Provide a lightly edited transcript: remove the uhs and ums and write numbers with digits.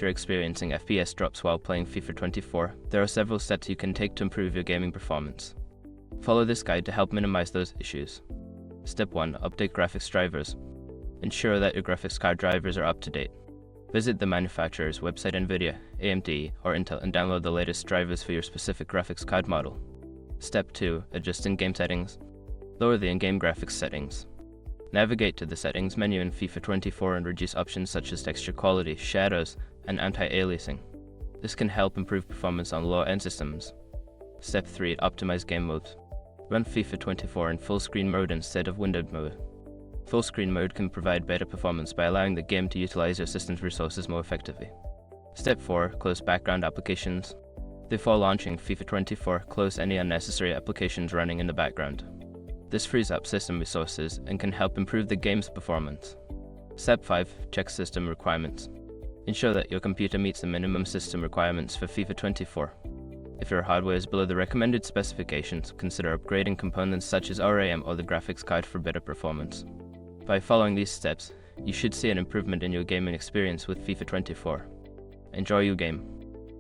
you're experiencing FPS drops while playing FIFA 24, there are several steps you can take to improve your gaming performance. Follow this guide to help minimize those issues. Step 1. Update graphics drivers. Ensure that your graphics card drivers are up to date. Visit the manufacturer's website, NVIDIA, AMD, or Intel, and download the latest drivers for your specific graphics card model. Step 2. Adjust in-game settings. Lower the in-game graphics settings. Navigate to the Settings menu in FIFA 24 and reduce options such as texture quality, shadows, and anti-aliasing. This can help improve performance on low-end systems. Step 3. Optimize game modes. Run FIFA 24 in full screen mode instead of windowed mode. Full screen mode can provide better performance by allowing the game to utilize your system's resources more effectively. Step 4. Close background applications. Before launching FIFA 24, close any unnecessary applications running in the background. This frees up system resources and can help improve the game's performance. Step 5. Check system requirements. Ensure that your computer meets the minimum system requirements for FIFA 24. If your hardware is below the recommended specifications, consider upgrading components such as RAM or the graphics card for better performance. By following these steps, you should see an improvement in your gaming experience with FIFA 24. Enjoy your game.